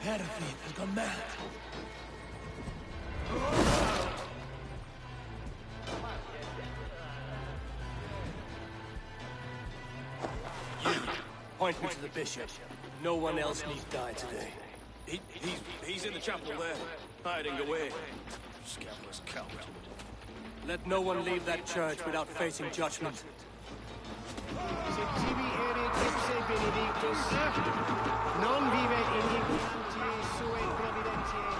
Herfleet has gone mad. You, point me to the bishop. No one else need die today. He's in the chapel there, hiding away. Scandalous coward. Let no one leave that church without facing judgment. Non vive in ignorantiae sue providentiae.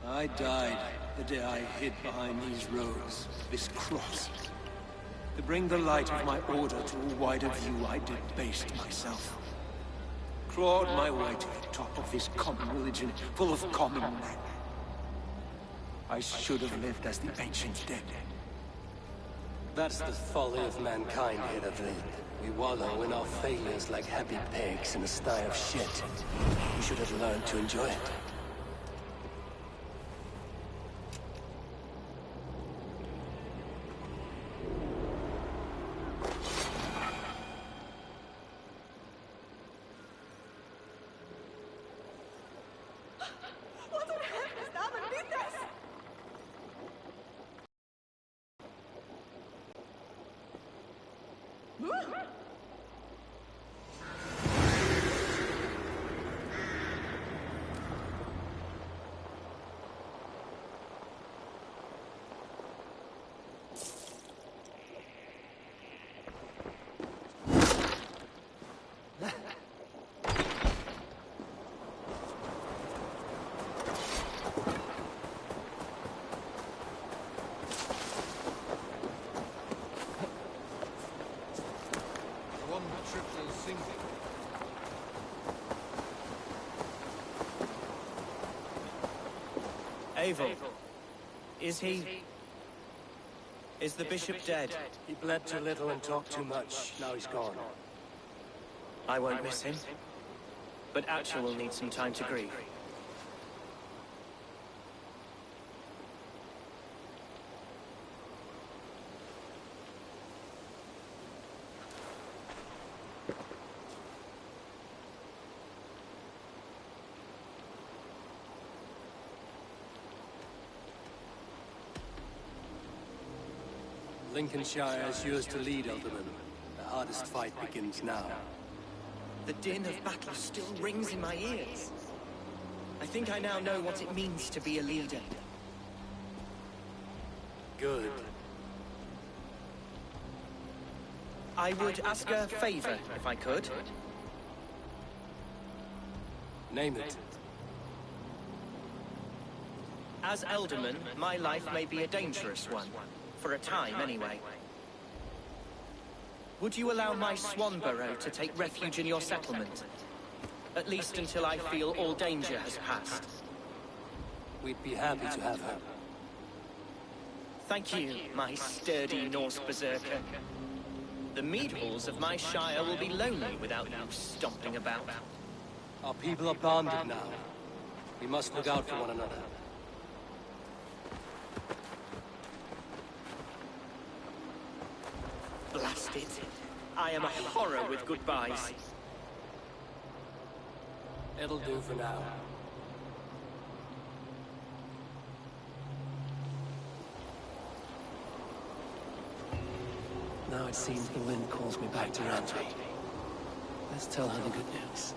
I died the day I hid behind these robes, this cross. To bring the light of my order to a wider view, I debased myself. Clawed my way to the top of this common religion, full of common men. I should have lived as the ancients did. That's the folly of mankind, hitherto. We wallow in our failures like happy pigs in a sty of shit. We should have learned to enjoy it. Abel, is he... Is the bishop dead? He bled too little and talked too much. Now he's gone. I won't miss him. But Atcha will need some time to grieve. Lincolnshire is yours to lead, Alderman. The hardest fight begins now. The din of battle still rings in my ears. I think I now know what it means to be a leader. Good. I would ask a favor, if I could. Name it. As Alderman, my life may be a dangerous one. For a time, anyway. Would you allow my Swanborough to take refuge in your settlement? At least until I feel all danger has passed. We'd be happy to have her. Thank you, my sturdy Norse berserker. The mead halls of my shire will be lonely without you stomping about. Our people are bonded now. We must look out for one another. Blast it. I am a horror with goodbyes. It'll do for now. Now it seems the wind calls me back to Rantry. Let's tell her the good news.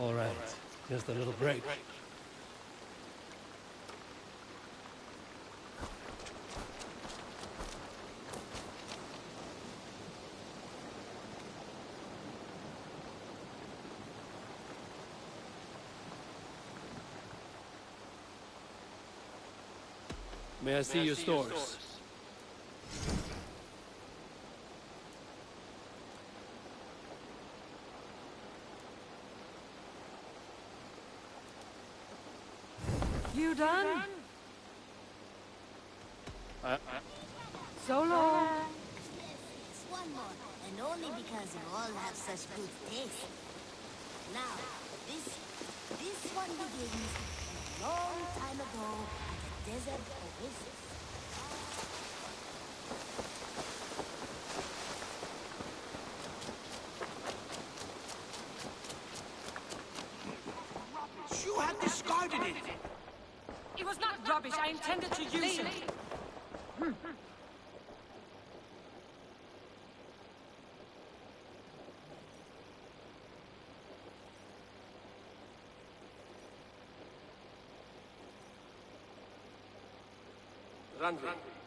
All right, just a little break. May I see your stores? You done? So long. It's one more, and only because you all have such good taste. Now, this one begins a long time ago at a desert oasis. You had discarded it! It was not rubbish. I intended to use it. Randvi,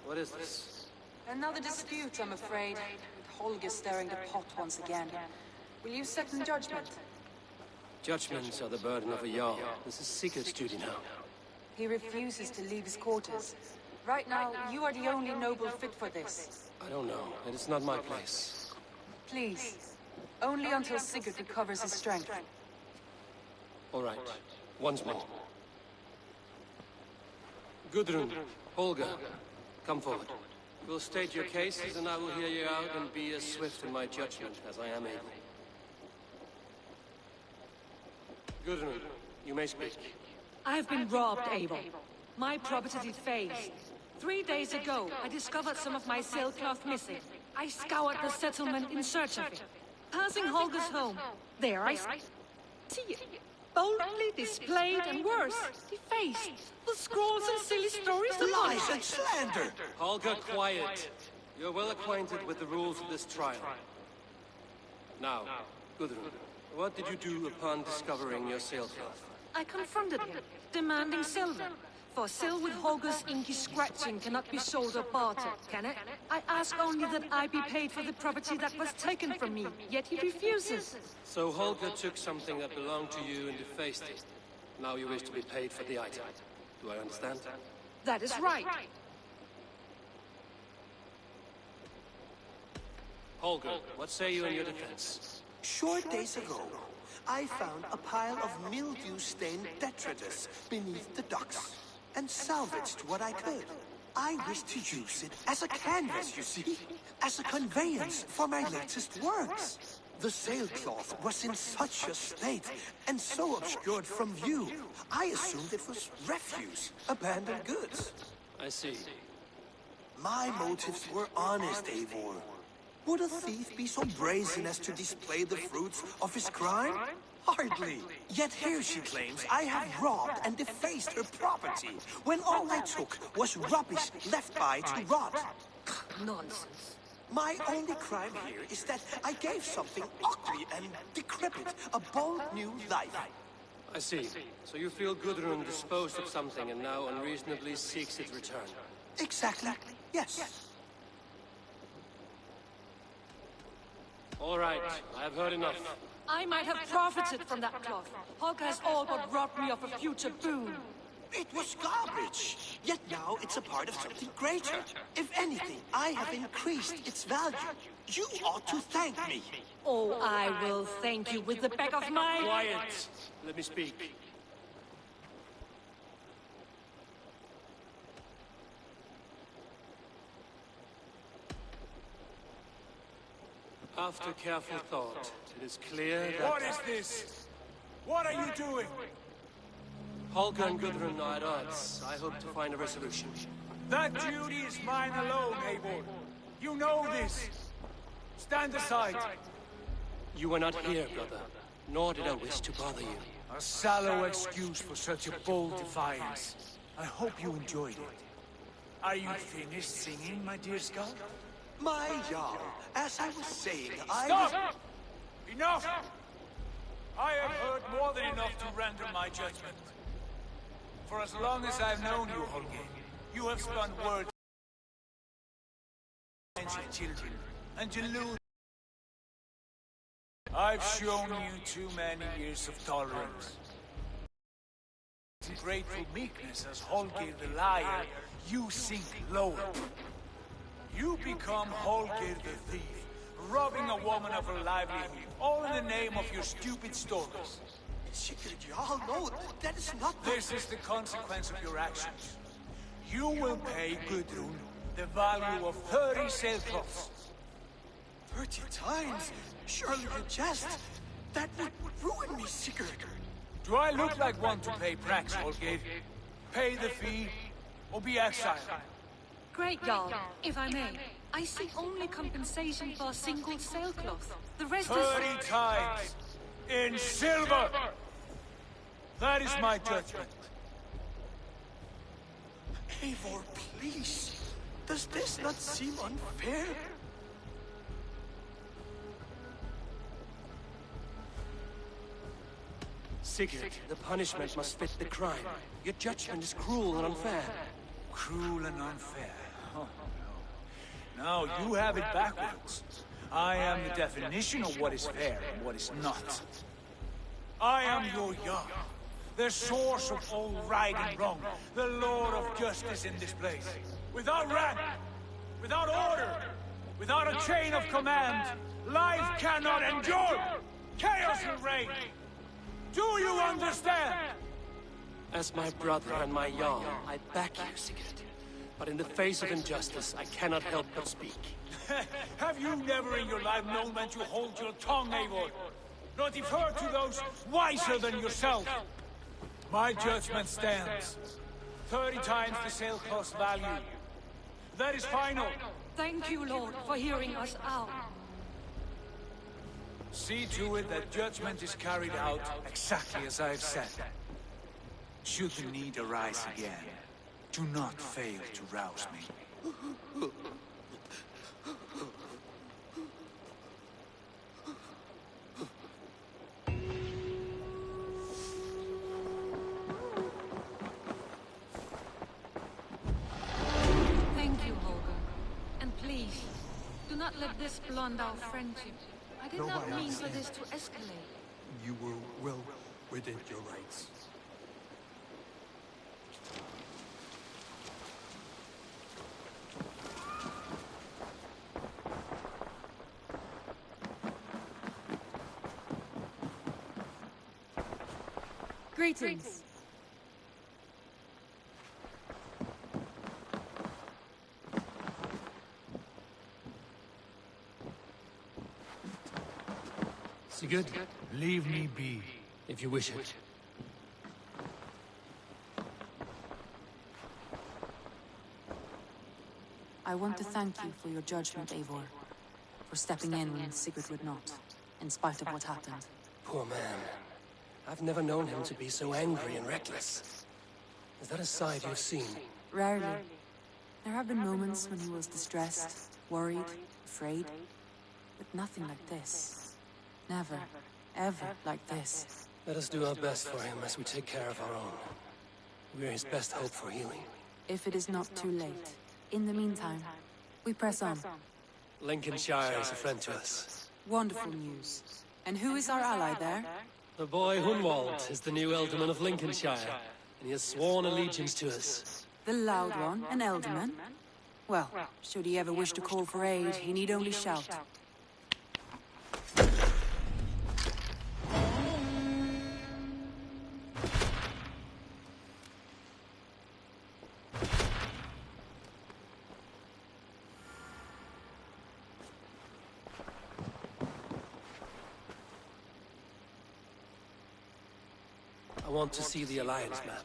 what is this? Another dispute, I'm afraid. With Holger stirring the pot once again. Will you sit in judgment? Judgments are the burden of a Jarl. This is Sigurd's duty now. He refuses to leave his quarters. Right now, you are the only noble fit for this. I don't know. It is not my place. Please. Only until Sigurd recovers his strength. All right. Once more. Gudrun, Holger, come forward. We'll state your cases, and I will hear you out and be as swift in my judgment as I am able. Gudrun, you may speak. I've been robbed, Abel. My property defaced. 3 days ago, I discovered some of my sailcloth missing. I scoured the settlement in search of it. Passing Holger's home, there I see it. Boldly displayed and worse, defaced. With scrolls and silly stories upon Lies it. and slander! Holger, quiet. You're well acquainted with the rules of this trial. Now, Gudrun, what did you do upon discovering your sailcloth? I confronted him, demanding silver. For silver with Holger's inky scratching cannot be sold or bartered, can it? I ask only that I be paid for the property that was taken from me, yet he refuses. So Holger took something that belonged to you and defaced it. Now you wish to be paid for the item. Do I understand? That is right. Holger, what say you in your defense? Short days ago, I found a pile of mildew-stained detritus beneath the docks, and salvaged what I could. I wish to use it as a canvas, you see, as a conveyance for my latest works. The sailcloth was in such a state, and so obscured from view, I assumed it was refuse, abandoned goods. I see. My motives were honest, Eivor. Would a thief be so brazen as to display the fruits of his crime? Hardly. Yet here she claims I have robbed and defaced her property, when all I took was rubbish left by to rot. Nonsense. My only crime here is that I gave something ugly and decrepit a bold new life. I see. So you feel Gudrun disposed of something and now unreasonably seeks its return. Exactly. Yes. All right, I have heard enough. I might have profited from that cloth. Holger has all but robbed me of a future boon. It was garbage. Yet now it's a part of something greater. If anything, I have increased its value. You ought to thank me. Oh, I will thank you with the back of my... Quiet! Let me speak. After careful thought, it is clear that... What is this? What are you doing? Holger and Gudrun are at odds. I hope to find a resolution. That duty is mine alone, Eivor. You know this. Stand aside. You were not here, brother. Nor did I wish to bother you. A sallow excuse for such a bold defiance. I hope you enjoyed it. Are you finished singing, my dear Skull? My Jarl, as I was saying, Stop! Enough! I have heard more than enough to render my judgment. For as long as I've known you, Holger, you have spun words of children and delusion. I've shown you too many years of tolerance. In grateful meekness as Holger the liar, you sink lower. You become Holger the thief, robbing a woman of her livelihood, all in the name of your stupid stories. Sigurd, you all know that is not... This is the consequence of your actions. You will pay Gudrun the value of 30 sailcloths. 30 times? Surely you jest. That would ruin me, Sigurd. Do I look like one to pay prax, Holger? Pay the fee, or be exiled. Great Jarl, if I may. I seek only compensation for a single sailcloth. The rest 30 is... times! In silver! That is my judgment. Eivor, please. Does this not seem unfair? Sigurd, the punishment must fit the crime. Your judgment is cruel and unfair. Cruel and unfair. Oh, no. No, you have it backwards. I am the definition of what is fair and what is not. I am your Jarl, the source of all right and wrong, the Lord of justice in this place. Without rank, without order, without a chain of command, life cannot endure. Chaos will reign. Do you understand? As my brother and my Jarl, I back you, Sigurd. But in the face of injustice, I cannot help but speak. Have you never in your life known when to hold your tongue, Eivor? Nor defer to those wiser than yourself? My judgment stands. 30 times the sailcloth's value. That is final. Thank you, Lord, for hearing us out. See to it that judgment is carried out exactly as I have said. Should the need arise again, do not fail to rouse me. Thank you, Holger. And please, do not let this blunt our friendship. I did not mean for this to escalate. You were well within your rights. Greetings. Sigurd, Leave me be. if you wish it. I want to thank you for your judgment, Eivor. For stepping in when Sigurd would not, in spite of what happened. Poor man. I've never known him to be so angry and reckless. Is that a side you've seen? Rarely. There have been moments when he was distressed, worried, afraid. But nothing like this. Never, ever like this. Let us do our best for him as we take care of our own. We're his best hope for healing. If it is not too late. In the meantime, we press on. Lincolnshire is a friend to us. Wonderful news. And who is our ally there? The boy Hunwald is the new Ealdorman of Lincolnshire, and he has sworn allegiance to us. The loud one, an elderman? Well, should he ever wish to call for aid, he need only shout. I want to see the Alliance map.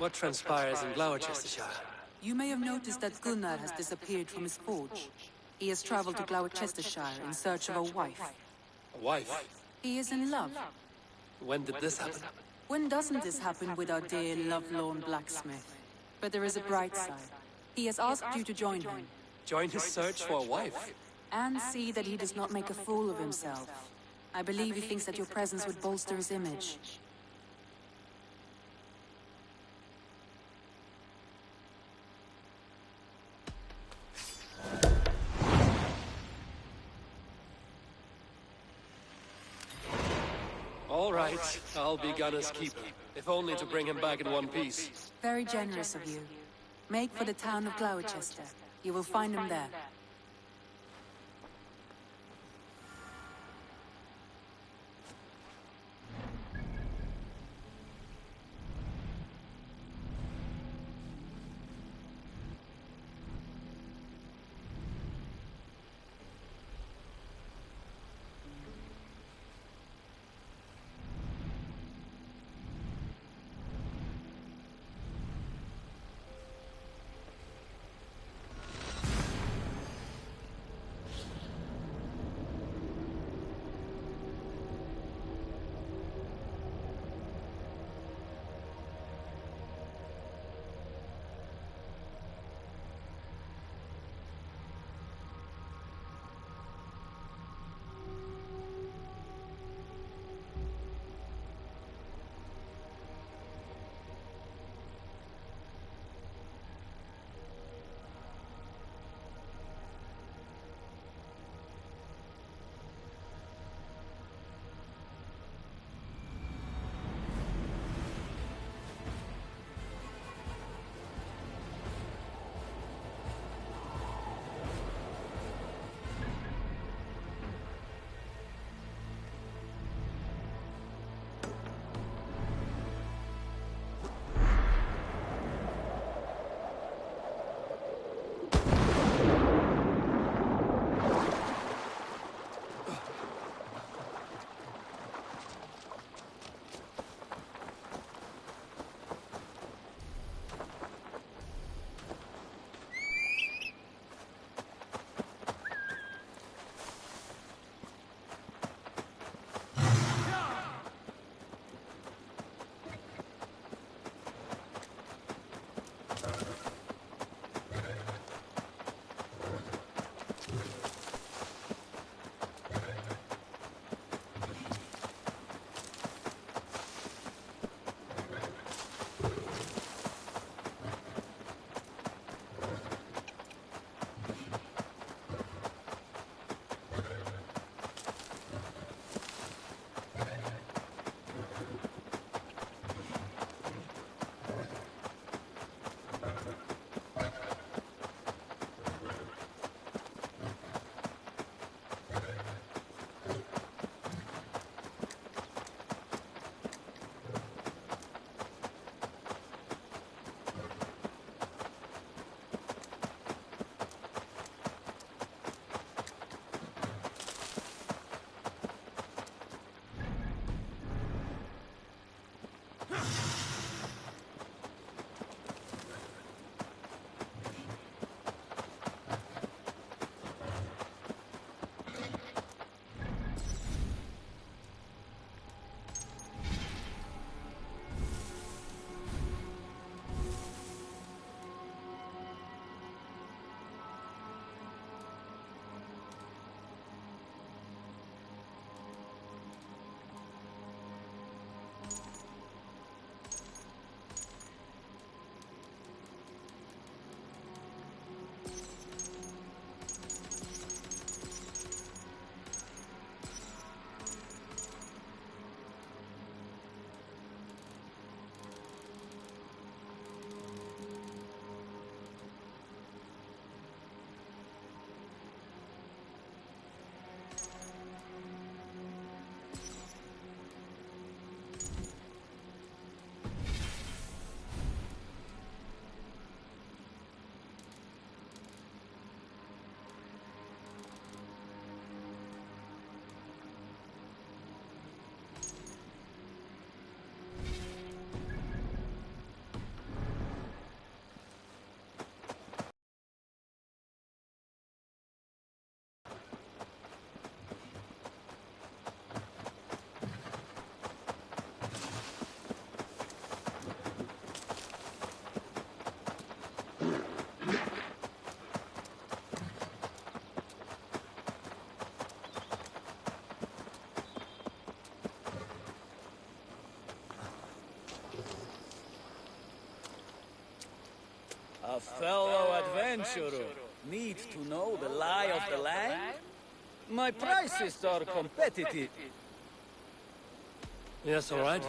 What transpires in Gloucestershire? You may have noticed that Gunnar has disappeared from his forge. He has traveled to Gloucestershire in search of a wife. A wife? He is in love. When did this happen? When doesn't this happen with our dear lovelorn blacksmith? But there is a bright side. He has asked you to join him. Join his search for a wife? And see that he does not make a fool of himself. I believe he thinks that your presence would bolster his image. All right, I'll be Gunner's keeper, if only to bring him back in one piece. Very generous of you. Make for the town of Gloucester. You will find him there. A fellow adventurer need to know the lie of the land? My prices are competitive. Yes, all right.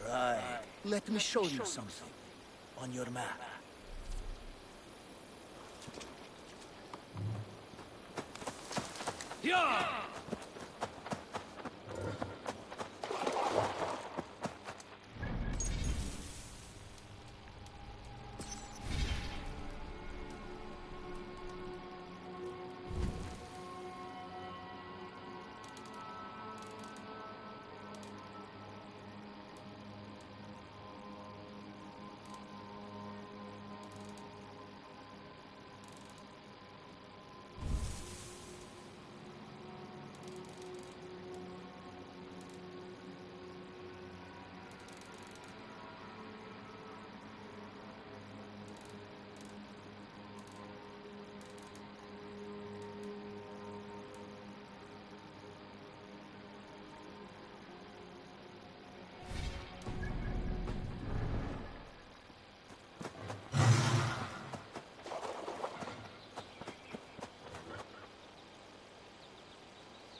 Right. Let me show you something on your map. Yeah!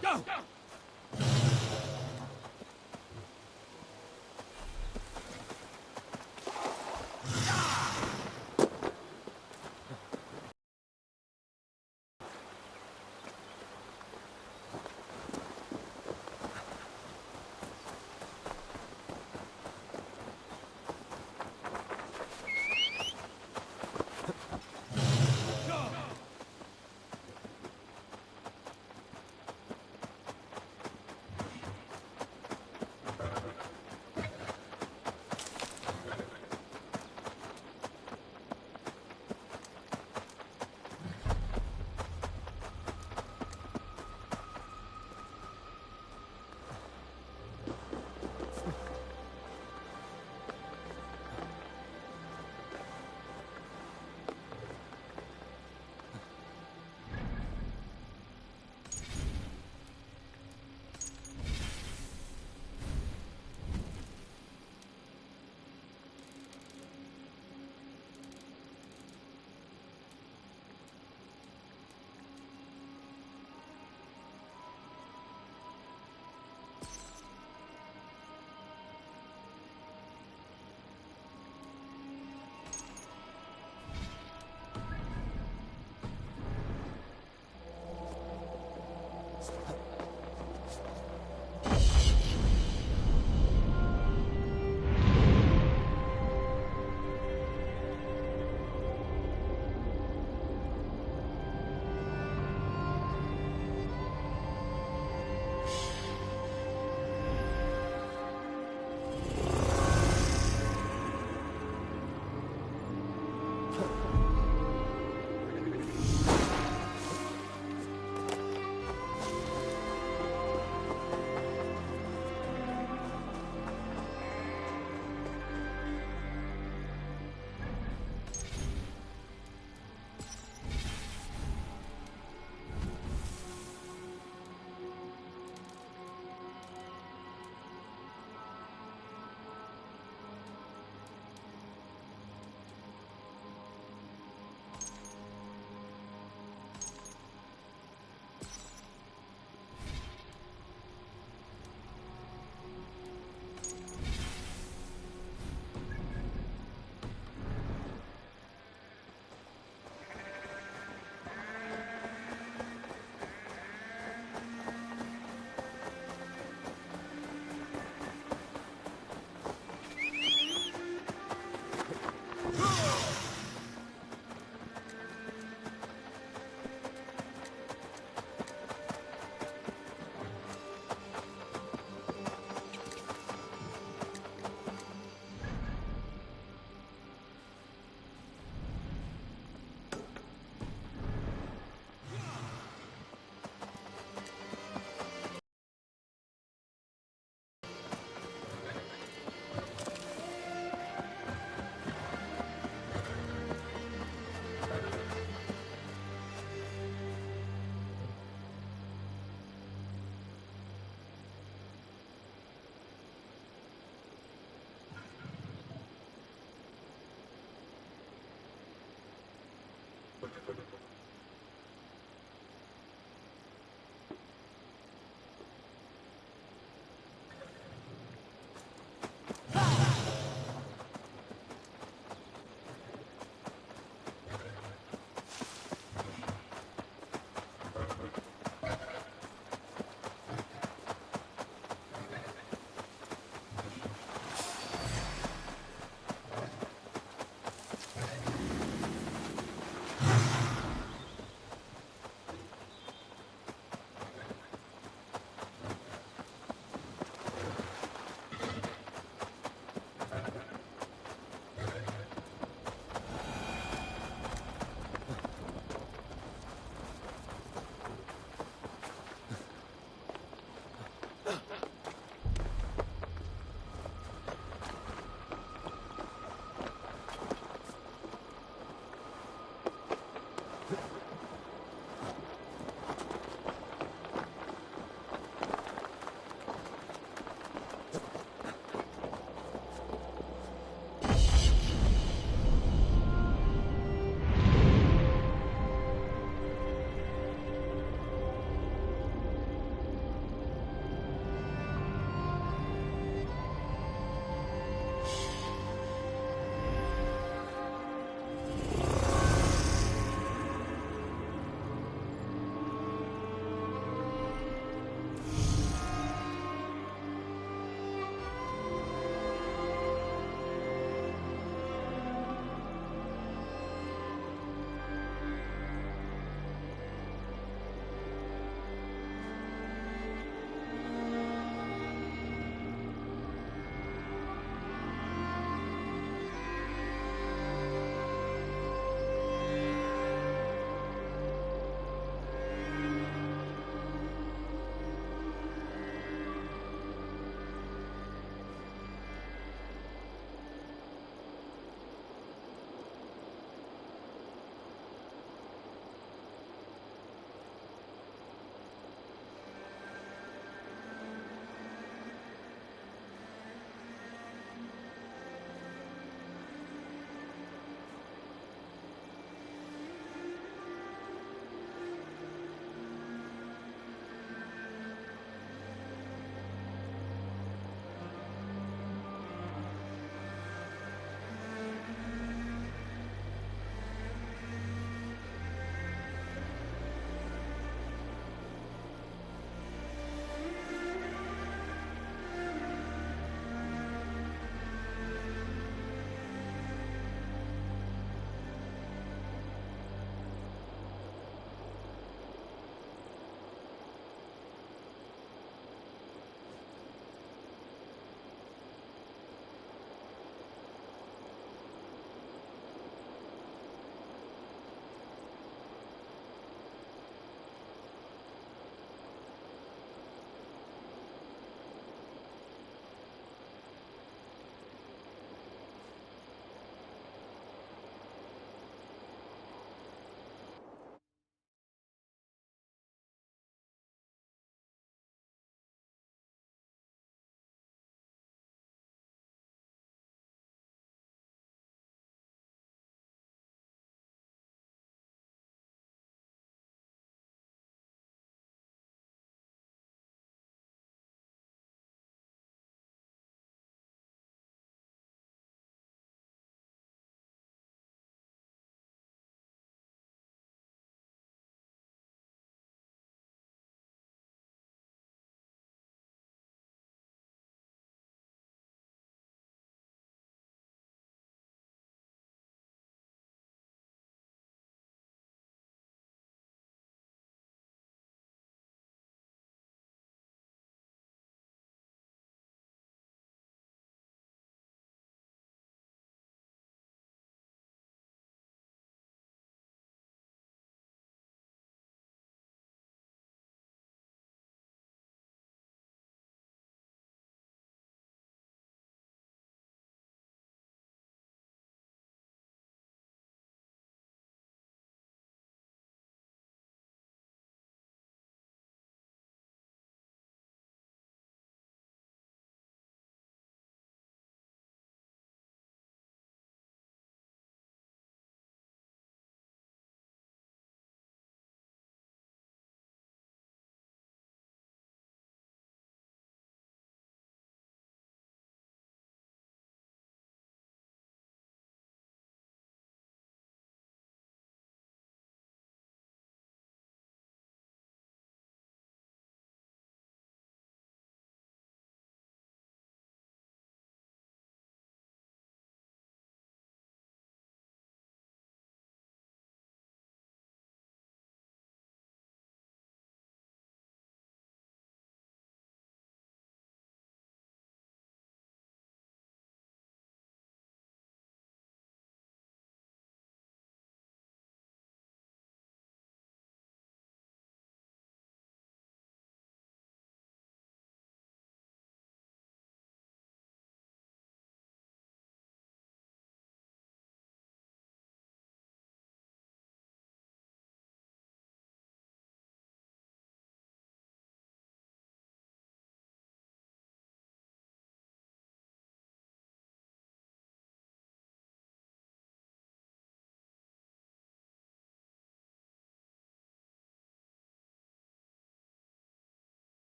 Go!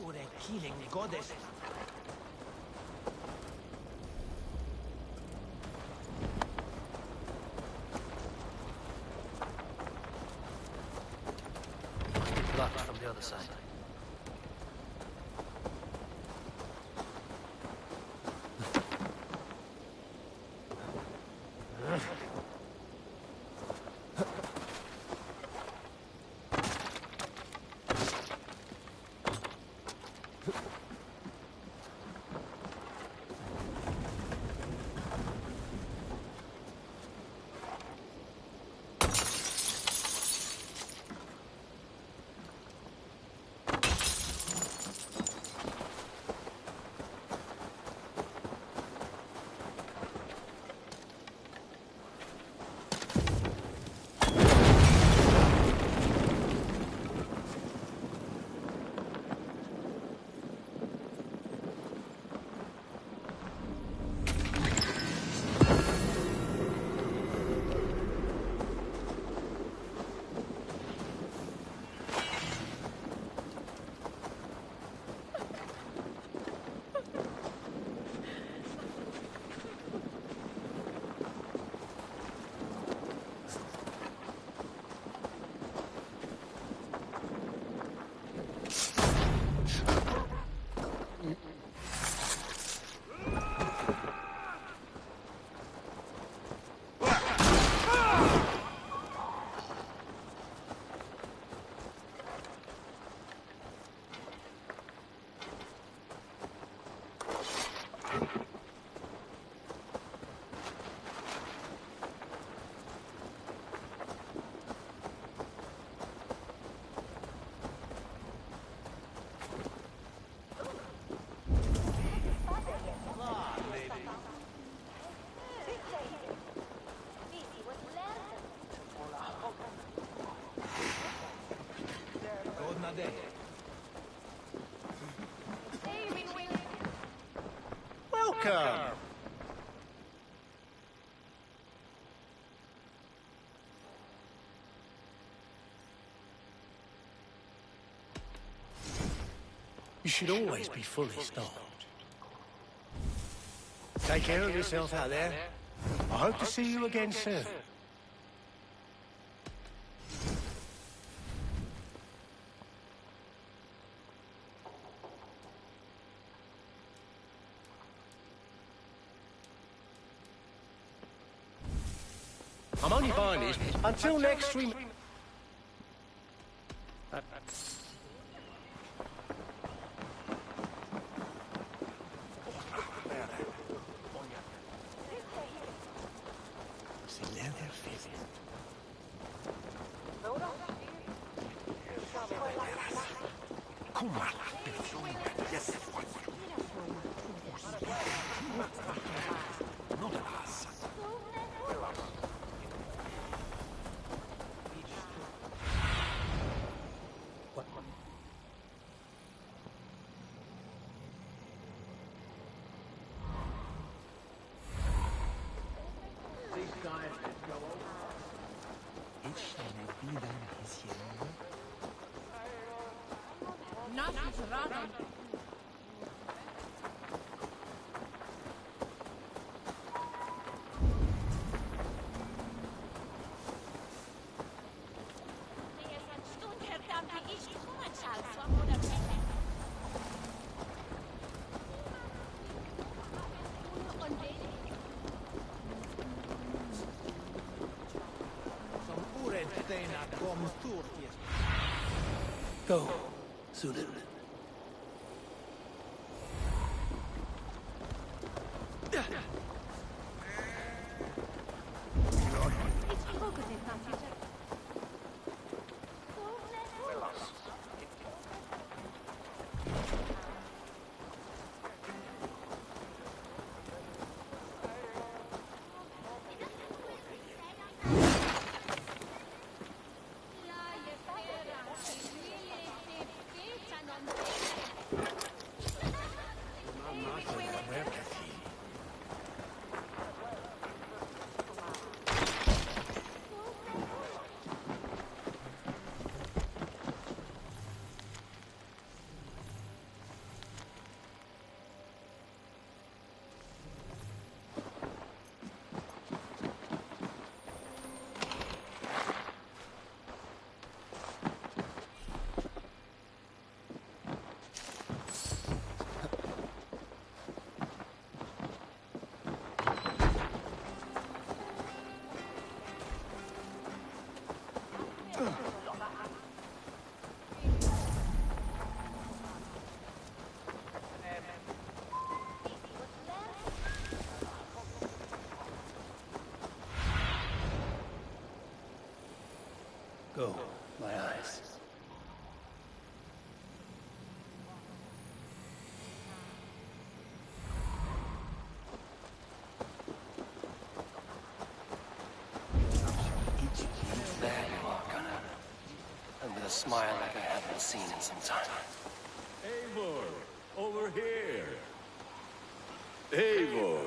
for a killing goddess. Blocked from the other side. Welcome. You should always be fully stocked. Take care of yourself out there. I hope to see you again soon. I'm only buying this until next we... Go, Zulil. smile like I haven't seen in some time. Eivor, over here. Eivor,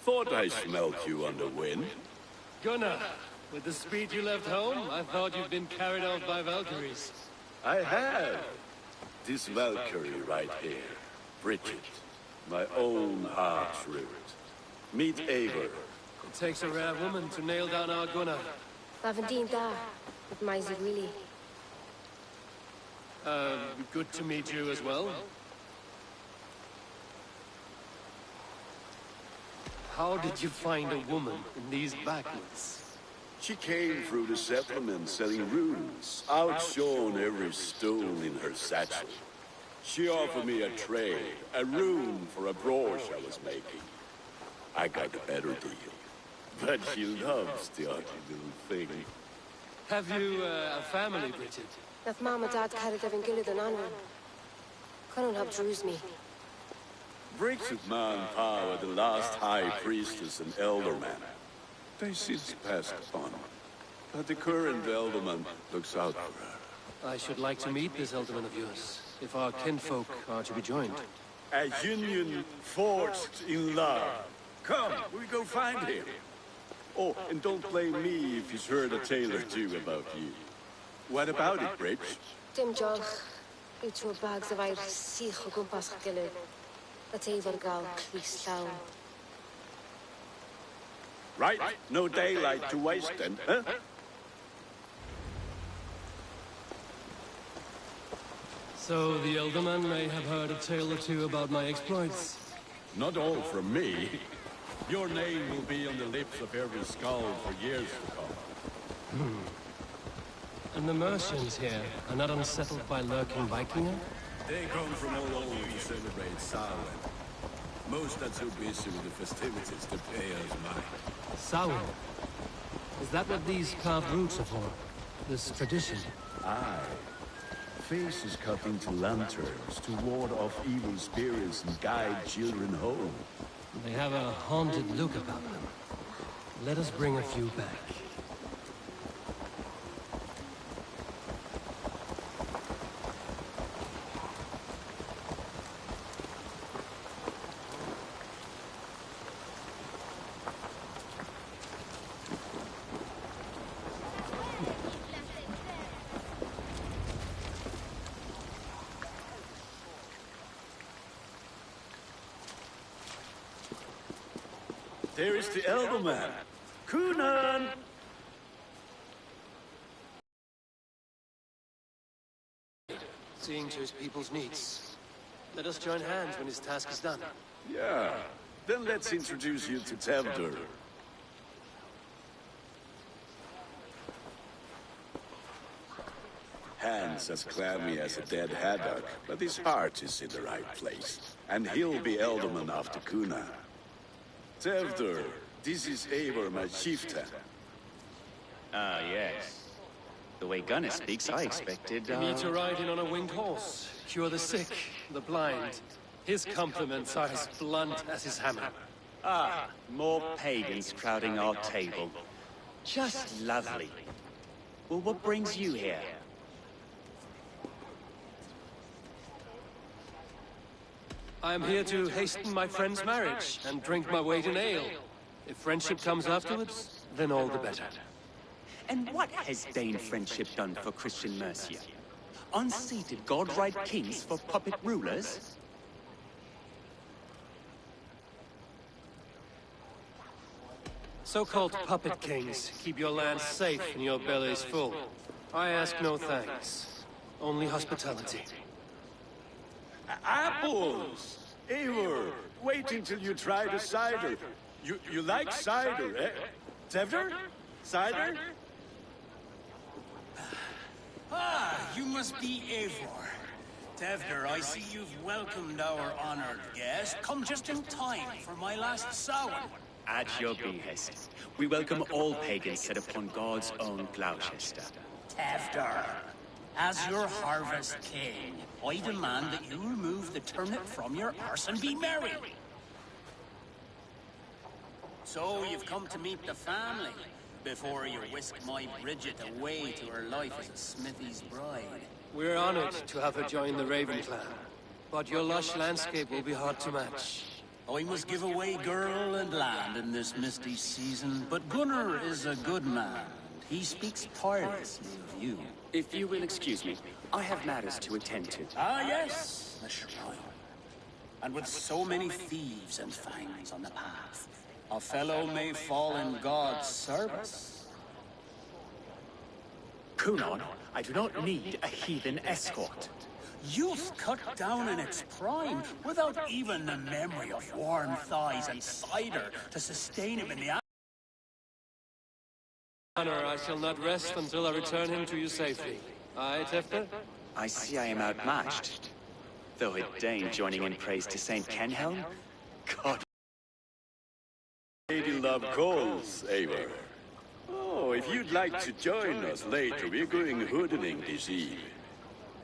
thought I smelt you on the wind. Gunnar, with the speed you left home, I thought you'd been carried off by Valkyries. I have. This Valkyrie right here, Bridget, my own heart's root. Meet Eivor. It takes a rare woman to nail down our Gunnar. Lavendine da, with Maisy Willy. Good to meet you as well. How did you find a woman in these backwoods? She came through the settlement selling runes, outshone every stone in her satchel. She offered me a trade, a rune for a brooch I was making. I got a better deal, but she loves the ugly little thing. Have you a family, Bridget? Nath Mama Dad carried Evan Gillard and Anwin. Couldn't have drews me. Bridget Man Pa were the last high priestess and elderman. They since passed on, but the current elderman looks out for her. I should like to meet this elderman of yours, if our kinfolk are to be joined. A union forged in love. Come, we go find him. Oh, and don't blame me if he's heard a tale or two about you. What about it, Bridge? Dim Joch, each were bags of ice, Sich o Gumpas Gillard. That's Eivor Gal, Cleese Lawn. Right, no daylight to waste then, huh? So the elderman may have heard a tale or two about my exploits. Not all from me. Your name will be on the lips of every skull for years to come. And the Mercians here are not unsettled by lurking Vikinger? They come from all over to celebrate Samhain. Most are too busy with the festivities to pay us mind. Samhain? Is that what these carved roots are for? This tradition? Aye. Faces cut into lanterns to ward off evil spirits and guide children home. They have a haunted look about them. Let us bring a few back. There is the elderman. Kunan! Seeing to his people's needs. Let us join hands when his task is done. Yeah. Then let's introduce you to Tevdur. Hands as clammy as a dead haddock, but his heart is in the right place. And he'll be elderman after Kuna. Tevdur, this is Eivor, my chieftain. Ah, yes. The way Gunnar speaks, I expected, Me to ride in on a winged horse, cure the sick, the blind. His compliments are as blunt as his hammer. Ah, more pagans crowding our table. Just lovely. Well, what brings you here? I am here to hasten my friend's marriage and drink my weight in ale. If friendship comes afterwards, then all the better. And what has Dane friendship done for Christian Mercia? Unseated god-right kings for puppet rulers? So-called puppet kings keep your lands safe and your bellies full. I ask no thanks, only hospitality. Apples! Eivor, wait until you try the cider. You like cider, eh? Tevdur? Cider? Ah, you must be Eivor. Tevdur, I see you've welcomed our honored guest. Come just in time for my last Samhain. At your behest, we welcome all pagans set upon God's own Gloucester. Tevdur, as your harvest king, I demand that you remove the turnip from your arse and be merry. So you've come to meet the family. before you whisk my Bridget away to her life as a smithy's bride. We're honored to have her join the Raven clan, but your lush landscape will be hard to match. I must give away girl and land in this misty season, but Gunnar is a good man. He speaks tirelessly of you. If you will excuse me, I have matters to attend to. Ah, yes, the shrine. And with so many thieves and fangs on the path, a fellow may fall in God's service. Kunon, I do not need a heathen escort. Youth cut down in its prime, without even the memory of warm thighs and cider to sustain him in the Honor, I shall not rest until I return him to you safely. Aye, Tefter? I see I am outmatched. Though it deign joining in praise to Saint Kenhelm, God. Lady Love calls, Eivor. Oh, if you'd like to join us later, we're going hoodening this eve.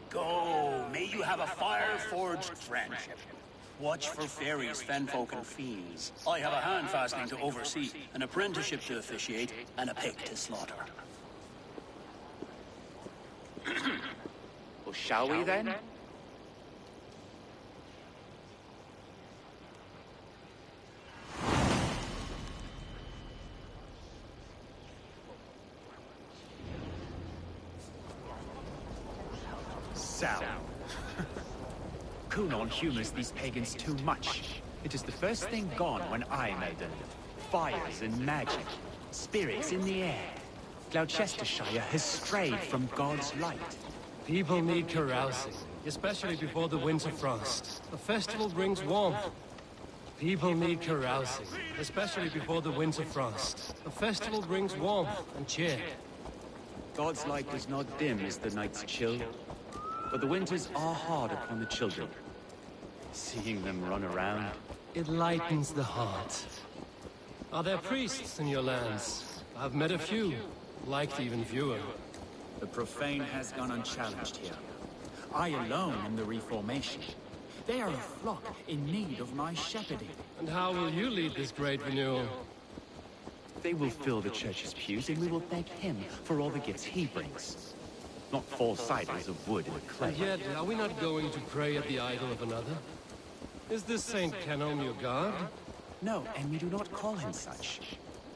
Go, may you have a fire-forged friendship. Watch for fairies, fenfolk, and fiends. I have a hand fastening to oversee, an apprenticeship to officiate, and a pig to slaughter. Well, shall we then? Sal. Kunon humors these pagans too much. It is the first thing gone when I made them. Fires and magic, spirits in the air. Gloucestershire has strayed from God's light. People need carousing, especially before the winter frost. A festival brings warmth. People need carousing, especially before the winter frost. A festival brings warmth and cheer. God's light does not dim as the nights chill, but the winters are hard upon the children. Seeing them run around, it lightens the heart. Are there priests in your lands? I've met a few, liked even fewer. The profane has gone unchallenged here. I alone am the Reformation. They are a flock in need of my shepherding. And how will you lead this great renewal? They will fill the church's pews, and we will thank him for all the gifts he brings. Not false idols of wood and clay. And yet, are we not going to pray at the idol of another? Is this Saint Kenhelm your god? No, and we do not call him such.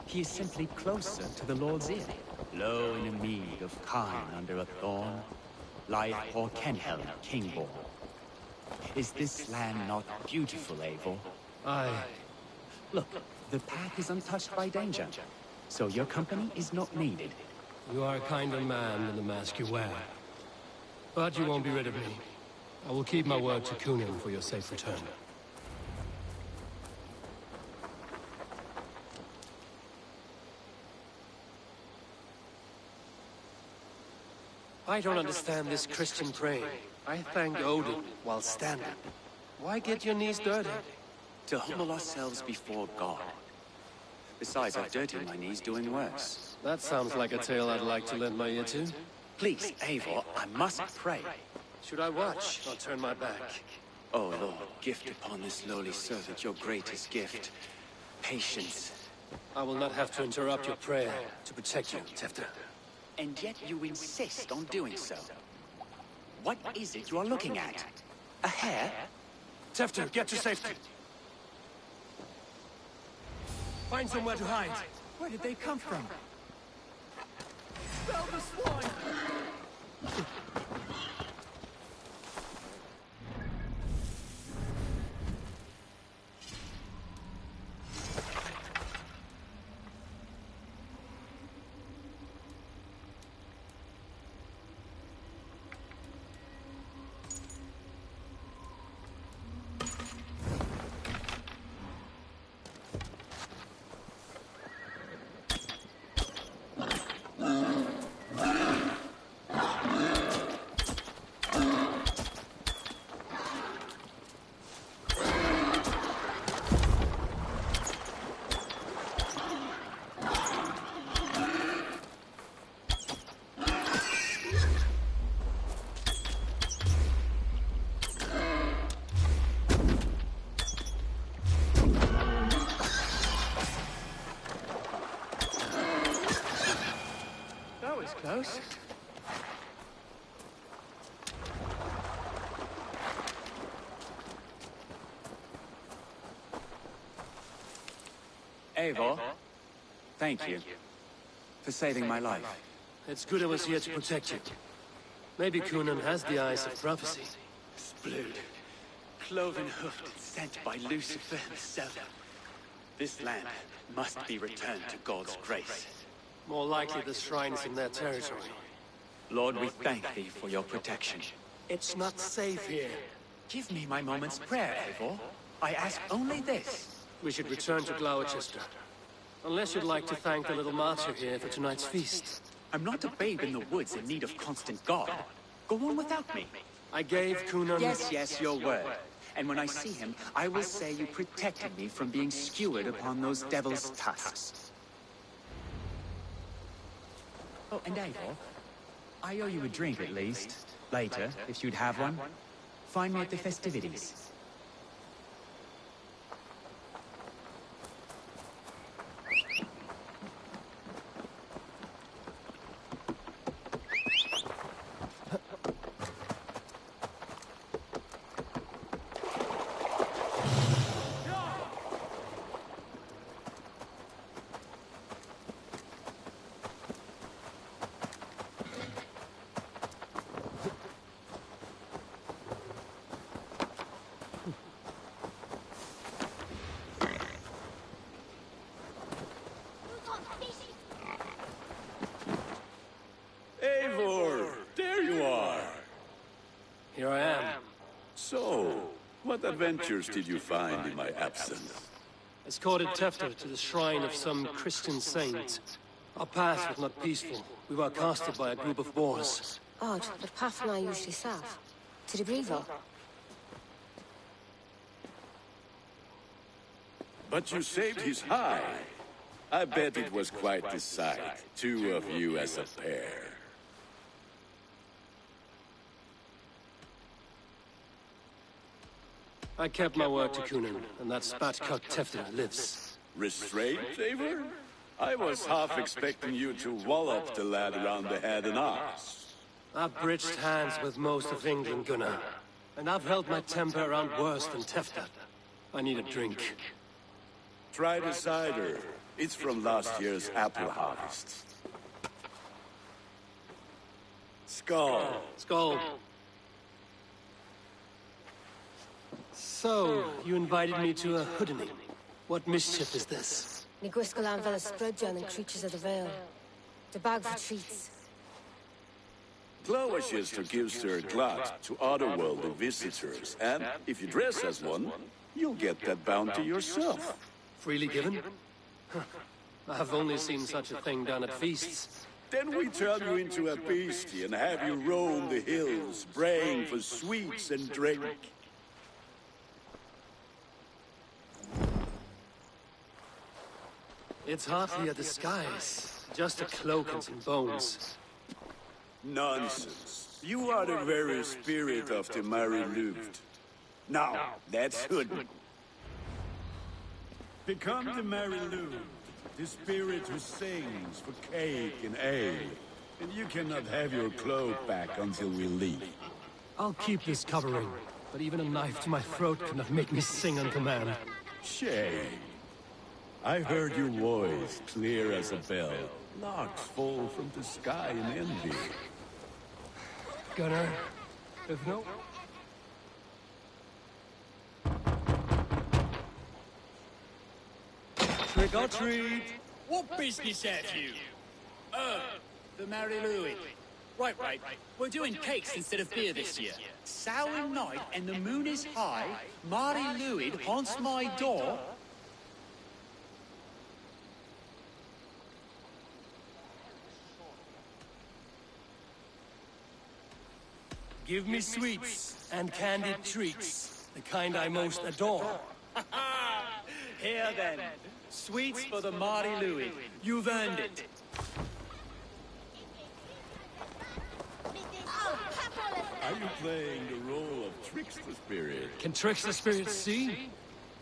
He is simply closer to the Lord's ear. Low in a mead of kine under a thorn, lieth poor Kenhelm, king-born. Is this land not beautiful, Eivor? Aye. Look, the path is untouched by danger, so your company is not needed. You are a kinder man than the mask you wear. But you won't be rid of me. I will keep my word to Kunon for your safe return. I don't understand this Christian praying. I thank Odin while standing. Why get your knees dirty? To humble ourselves before God. Besides, I've dirtied my knees doing worse. That sounds like a tale I'd like to lend my ear to. Please, Eivor, I must pray. Should I watch or turn my back? Oh, Lord, gift upon this lowly servant your greatest gift. Patience. I will not have to interrupt your prayer to protect you, Tefter. And yet you insist on doing so. What is it you are looking at? A hare? Tefter, get to safety. Find somewhere to hide. Where did they come from? Spell the swine! Eivor, thank you for saving my life. It's good I was here to protect you. Maybe Kunan has the eyes of prophecy. Splood, cloven-hoofed and sent by Lucifer himself. This land must be returned to God's grace. More likely the shrine is in their territory. Lord, we thank thee for your protection. It's not safe here. Give me my moment's prayer, Eivor. I ask only this. We should return to Gloucester. Unless you'd like to thank the little martyr here for tonight's feast. I'm not a babe in the woods in need of constant guard. Go on without me. I gave Kunan... Yes, your word. And when I see him, I will say you protected me from being skewered upon those devil's tusks. Oh, and Eivor, I owe you a drink at least. Later, if you'd have one. Find me at the festivities. Eivor, there you are. Here I am. So, what adventures did you find in my absence? Escorted Tefter to the shrine of some Christian saint. Our path was not peaceful. We were accosted by a group of boars. Odd, but path and I usually south. To the Brevo. But you saved his hide. I bet it was quite the sight. Two of you as a pair. I kept my word to Kunan, and that spat-cut Tefter lives. Restraint, Eivor? I was half expecting you to wallop the lad around the head and arms. I've bridged hands with most of England, Gunnar. And I've held my temper around worse than Tefter. I need a drink. Try the cider. It's from last year's apple harvest. Skull. Skull. So, you invited me to a hoodening. What mischief is this? Ni gwisgo lan fel y sbrydon and creatures of the Vale. The bag for treats. Gloucester gives their glad to otherworldly visitors, and if you dress as one, you'll get that bounty yourself. Freely given? I've only seen such a thing done at feasts. Then we turn you into a beastie and have you roam the hills, braying for sweets and drink. It's hardly a disguise, just a cloak and some bones. Nonsense. You are the very spirit of the Mary Luft. Now, that's good. Become the Mary Luft, the spirit who sings for cake and ale. And you cannot have your cloak back until we leave. I'll keep this covering, but even a knife to my throat cannot make me sing on command. Shame. I heard your voice clear as a bell. Larks fall from the sky in envy. Gunnar, if no... Trick or treat! What business have you? The Mary Louis. Right. We're doing cakes instead of beer this year. Sour night and the moon is high. Mari Luid haunts my door. Give me sweets and candied treats, the kind I most adore. Here then, sweets for the Mari Louis. You've earned it. Are you playing the role of trickster spirit? Can trickster spirits see?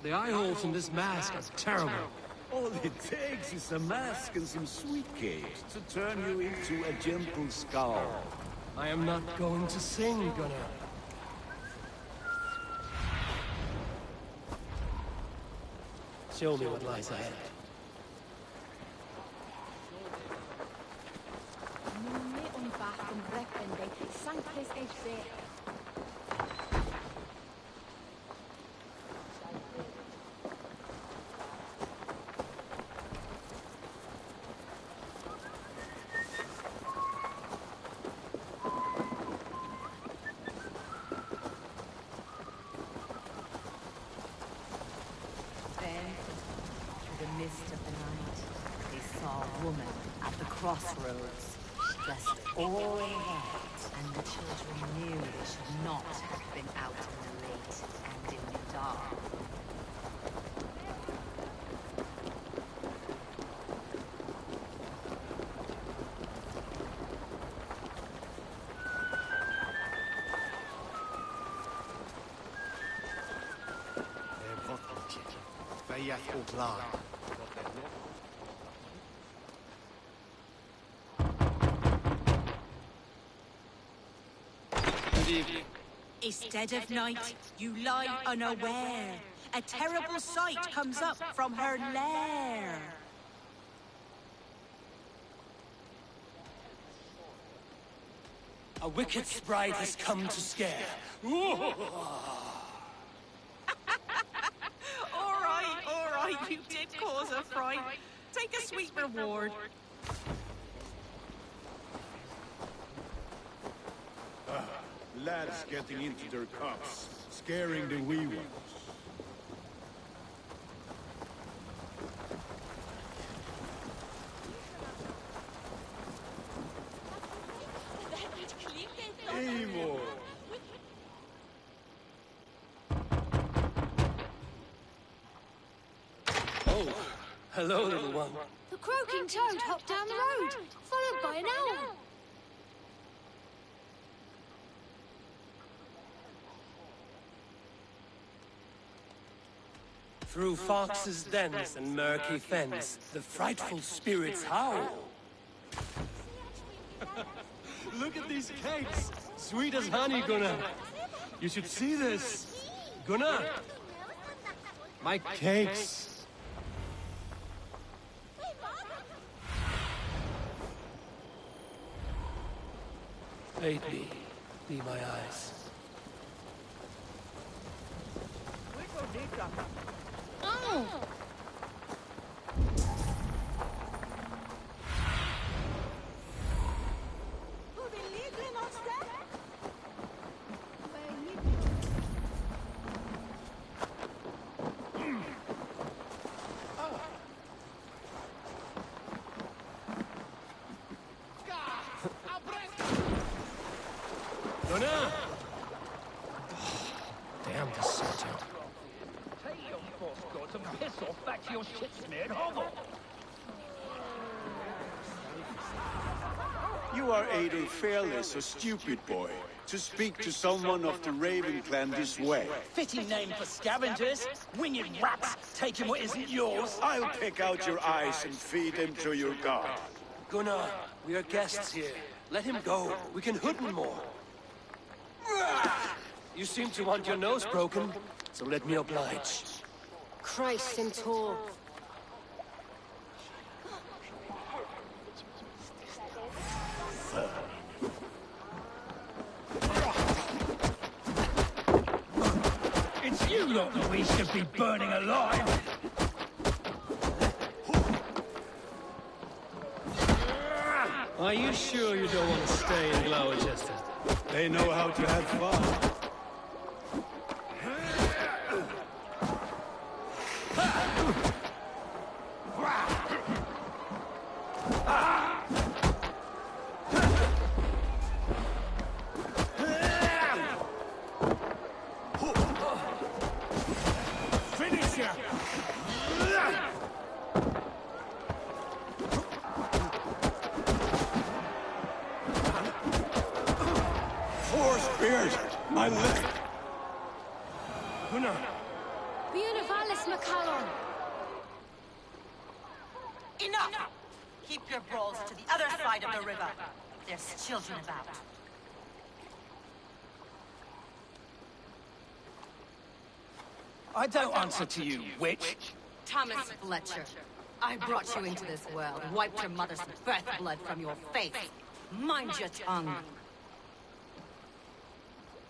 The eye holes in this mask are terrible. All it takes is a mask and some sweet cakes to turn you into a gentle skull. I am not going to sing, Gunnar. Show me what lies ahead. bacht yn repen de sanctus eich se. Crossroads, dressed all in white, and the children knew they should not have been out in the late and in the dark. Instead of night, you lie unaware. A terrible sight comes up from her lair. A wicked sprite has come to scare. All right, you did cause a fright. Take a sweet reward. Lads getting into their cups, scaring the wee ones. Eivor! Oh, hello, little one. The croaking toad hopped down the road, followed by an owl. Through foxes' dens and murky fens, the frightful spirits howl. Look at these cakes! Sweet as honey, Gunnar. You should see this. Gunnar! My cakes! Aid me. Be my eyes. Oh! Gunnar! Damn the Satan. Some piss off back to your shit-smeared hovel. You are either fearless or stupid, boy, to speak to someone of the Raven clan this way. Fitting name for scavengers. Winged rats, taking what isn't yours. I'll pick out your eyes and feed them to your god. Gunnar, we are guests here. Let him go. We can hood him more. You seem to want your nose broken, so let me oblige. Christ and Tor. It's you lot that we should be burning alive. Are you sure you don't want to stay in Gloucester? They know how to have fun. My leg! Gunnar! Beunavalis McCallum! Enough! Keep your brawls to the other side of the river. There's children about. I don't answer to you, witch. Thomas Fletcher, I brought you into this world, wiped your mother's birth blood from your face. Mind your tongue.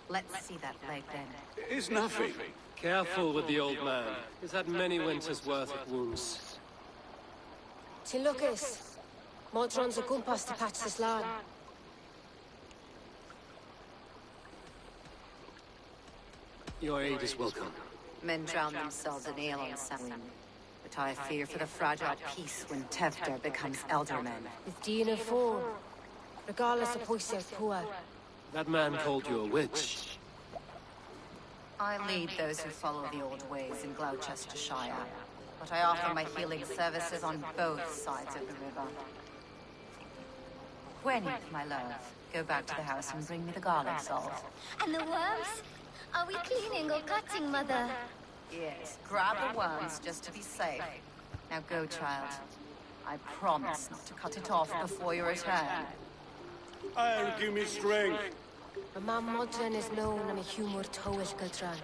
Let's see that leg then. It's nothing. Careful with the old man. He's had many winters' worth of wounds. Ti'n lwcus. Modron's o gwmpas to patch this lan. Your aid is welcome. Men drown themselves in ale on Samhain. But I fear for the fragile peace when Tevder becomes eldermen. With Dean and Fawn. Regardless of pwysau'r pŵer. That man called you a witch. I lead those who follow the old ways in Gloucestershire. But I offer my healing services on both sides of the river. Gwenny, my love, go back to the house and bring me the garlic salt. And the worms? Are we cleaning or cutting, Mother? Yes, grab the worms just to be safe. Now go, child. I promise not to cut it off before you return. I'll give me strength. My mam Modron is known am a humor tywyll gydran.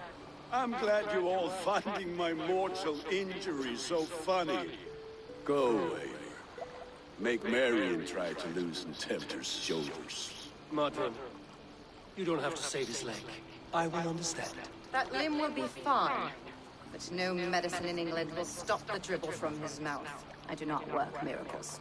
I'm glad you're all finding my mortal injury so funny. Go, Eivor. Make Marion try to loosen Tevder's shoulders. Modron, you don't have to save his leg. I will understand. That limb will be fine. But no medicine in England will stop the dribble from his mouth. I do not work miracles.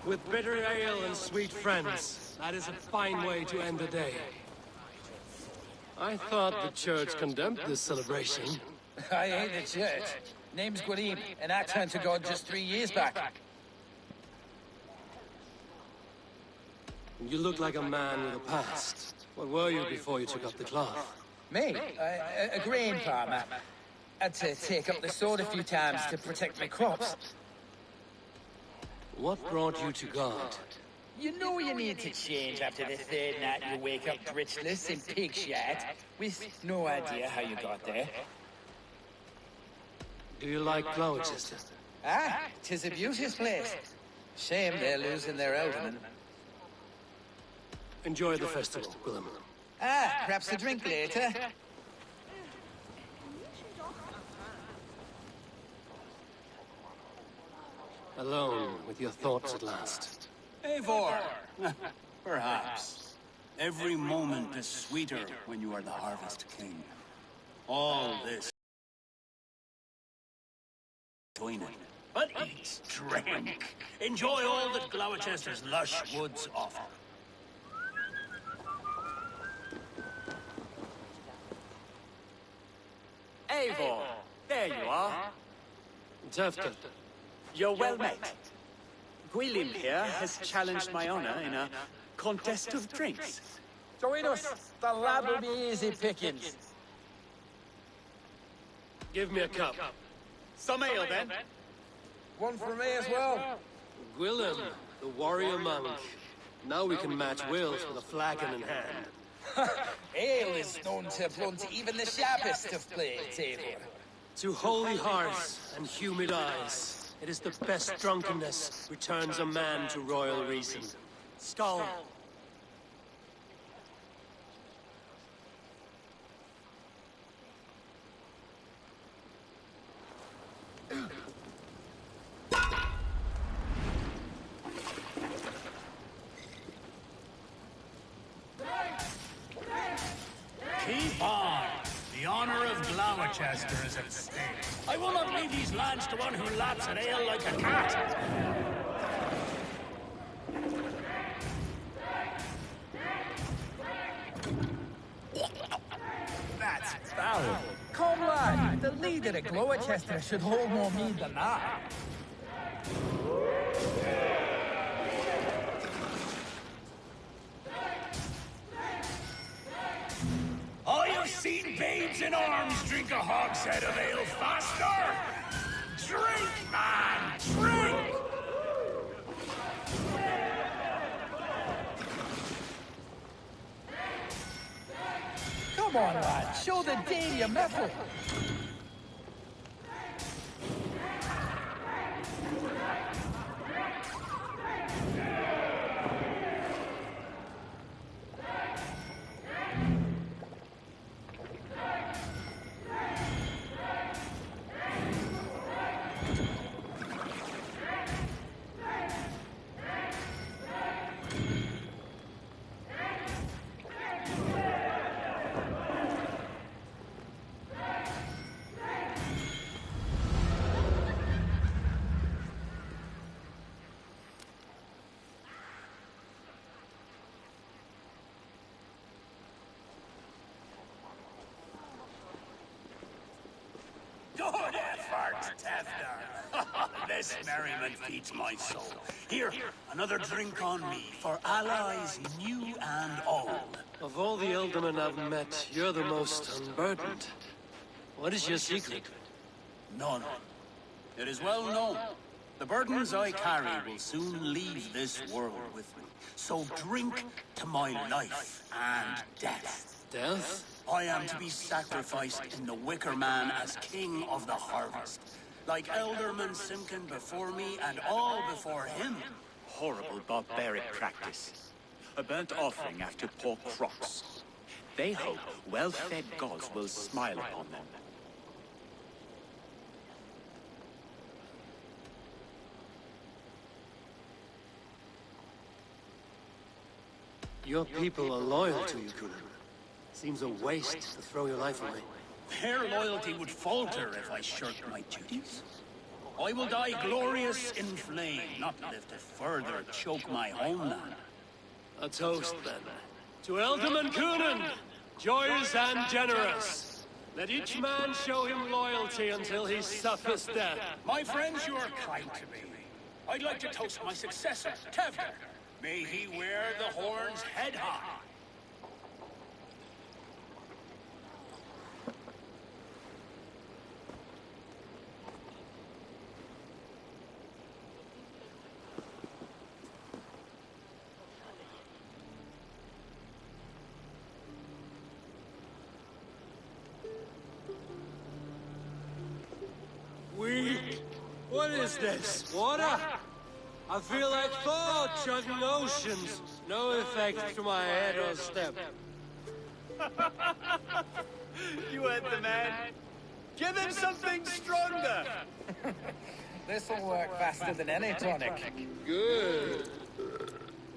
With bitter ale and sweet friends, that is a fine way to end the day. I thought the church condemned this celebration. I ain't the church. Name's Gwalim, and I turned to God just 3 years back. You look like a man with a past. What were you before you took up the cloth? Me? A grain farmer. Had to take up the sword a few times to protect my crops. What brought you to God? You know you need to change after the third night you wake up britchless in pig shat, with no idea how you got there. Do you like Gloucester? Ah, 'tis a beauteous place. Shame they're losing their alderman. Enjoy the festival, Gwilym. Ah, perhaps a drink later. Alone with your thoughts at last. Eivor! Perhaps. Every moment is sweeter when you are the Harvest King. All this... Join it. But eat, drink. Enjoy all that Gloucester's lush woods offer. Eivor, there you are. Tevder. You're well met. Gwilym here has challenged my honor in a contest of drinks. Join us. The lad will be easy pickings. Give me a cup. Some ale, then. One for me as well. Gwilym, the warrior monk. Now we can match wills with a flagon in hand. Ale is known to blunt even the sharpest of blades, Eivor. To holy hearts and humid eyes, it is the best drunkenness returns a man to royal reason. Skull. Keep on! the one who laps at ale like a cat. That's foul. Come, lad. The leader at Gloucester should hold more mead than that. I have seen babes in arms drink a hogshead of ale faster! Drink, man! Drink! Come on, lad. Show the dame your mettle. Good effort, Tefter. This merriment feeds my soul. Here, another drink on me for allies new and old. Of all the Ealdormen I've met, you're the most unburdened. What is your secret? None. It is well known. The burdens I carry will soon leave this world with me. So drink to my life and death. Death? I am to be sacrificed in the Wicker Man as king of the harvest. Like Elderman Simkin before me and all before him. Horrible barbaric practice. A burnt offering after poor crops. They hope well-fed gods will smile upon them. Your people are loyal to you, Kunan. Seems a waste to throw your life away. Their loyalty would falter if I shirked my duties. I will die glorious in flame, not live to further choke my homeland. A toast, then. To Ealdorman Kunan, joyous and generous. Let each man show him loyalty until he suffers death. My friends, you are kind to me. I'd like to toast my successor, Tevder. May he wear the horns head high. Weak. What is this? Water? I feel like Thor chugging oceans. No effect to my head or step. You heard the man. Give him something stronger. This'll work faster than any tonic. Good.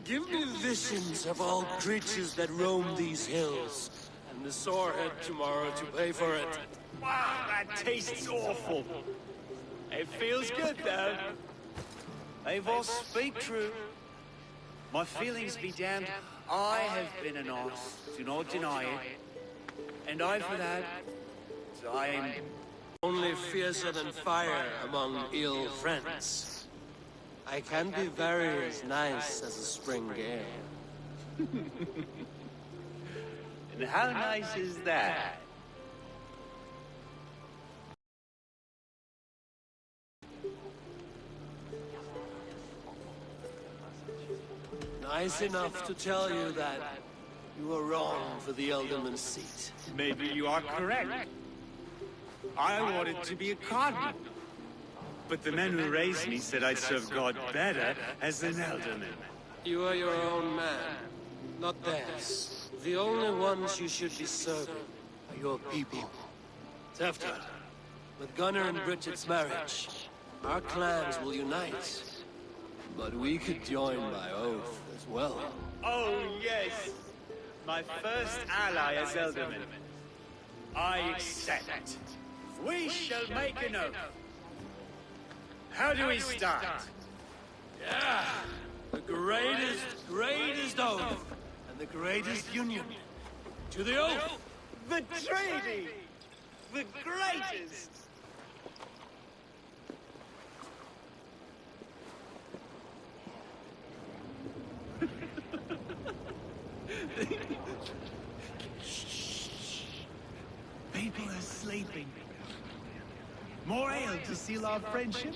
Give me visions of all creatures that roam these hills, and the sorehead tomorrow to pay for it. Wow, that tastes awful. It feels good, though. Eivor, speak true. My feelings be damned. I have been an arse, do not deny it. And I for that, I am only fiercer than fire among ill friends. I can be very as nice as a spring gale. And how nice is that? Nice enough to tell you that you were wrong for the Ealdorman seat. Maybe you are correct. I wanted to be a cardinal. But the men who raised me said I'd serve God better as an Ealdorman. You are your own man, not theirs. The only ones you should be serving are your people. Tefter, with Gunnar and Bridget's marriage, our clans will unite. But we could join by oath as well. Oh, yes. My first ally as Ealdorman. I accept. We shall make an oath. How do we start? Yeah, the greatest oath, and the greatest union. To the oath! The treaty! The greatest! People are sleeping. More ale to seal our friendship?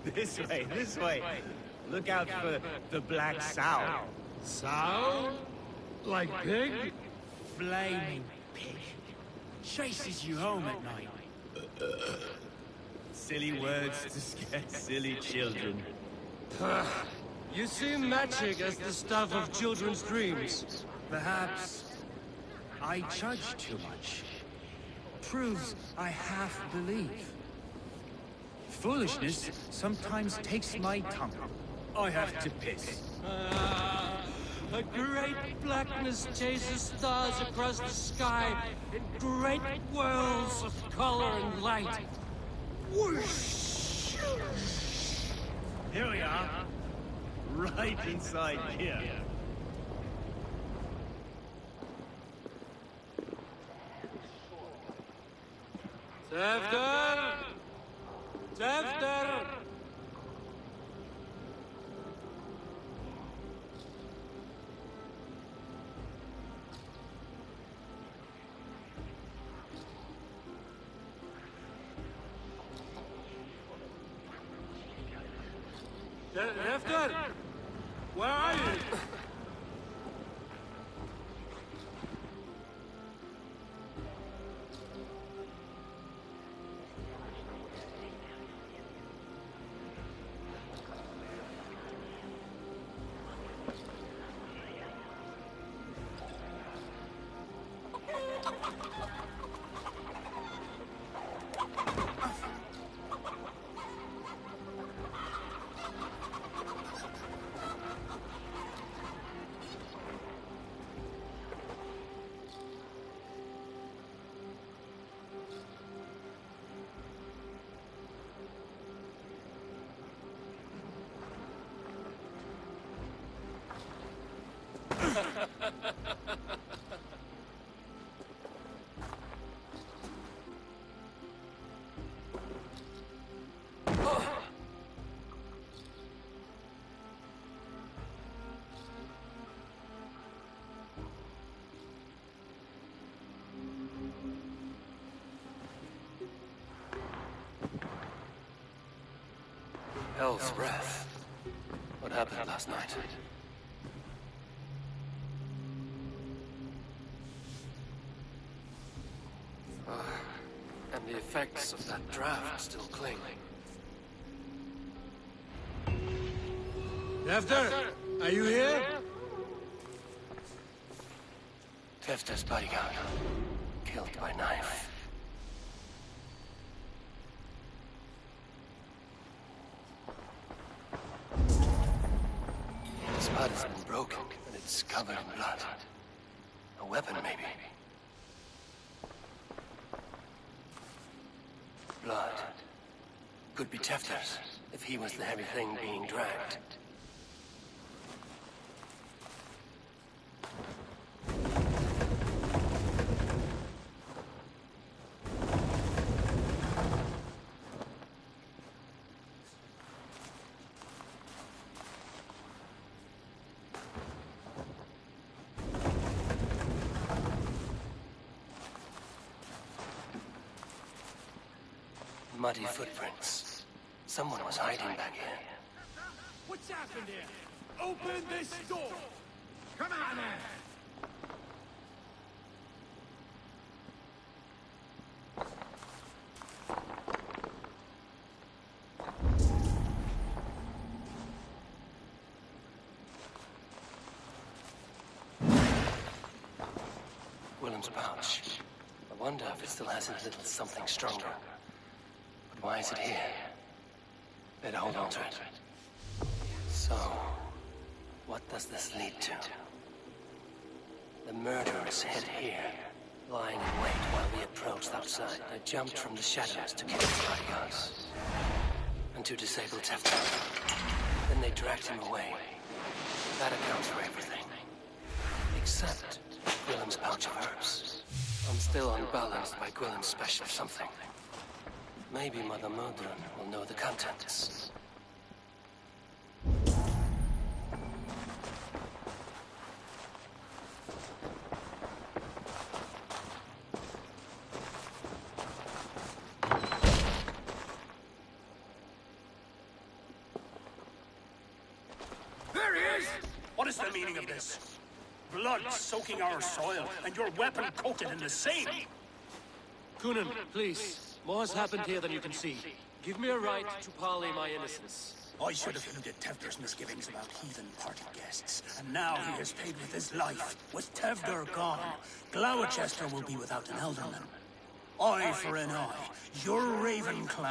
This way. Look out for the black sow. Sow? Like pig? Flaming pig. Chases you home at night. Silly words to scare silly children. You see magic as the stuff of children's dreams. Perhaps I judge too much. Proves I half believe. Foolishness sometimes takes my tongue. I have to piss. A great blackness chases stars across the sky in great whirls of color and light. Whoosh! Here we are. Right inside here. Tefter! Tefter! Tefter! Where are you? Hell's breath. What happened last night? And the effects of that draft still cling. Tefter, are you here? Tefter's bodyguard. Killed by knife. The spot has been broken, and it's covered in blood. A weapon, maybe. Blood. Could be Tefter's, if he was the heavy thing being dragged. Muddy footprints. Someone was hiding back here. What's happened here? Open this door! Come on in! Willem's pouch. I wonder if it still has a little something stronger. But why is it here? Better hold on to it. So, what does this lead to? The murderer's hid here, lying in wait while we approached outside. I jumped from the shadows to kill the bodyguards. to disable Tefter. Then they dragged him away. That accounts for everything. Except Gwilym's pouch of herbs. I'm still unbalanced by Gwilym's special something. Maybe Mother Modron will know the contents. There he is! What is the meaning of this? Blood soaking our soil, and your weapon coated in the same! Kunan, please. More has happened here than you can see. Give me a right to parley my innocence. I should have eluded Tevder's misgivings about heathen party guests, and now he has paid with his life. With Tevder gone, Gloucester will be without an alderman. Eye for an eye. Your Raven clan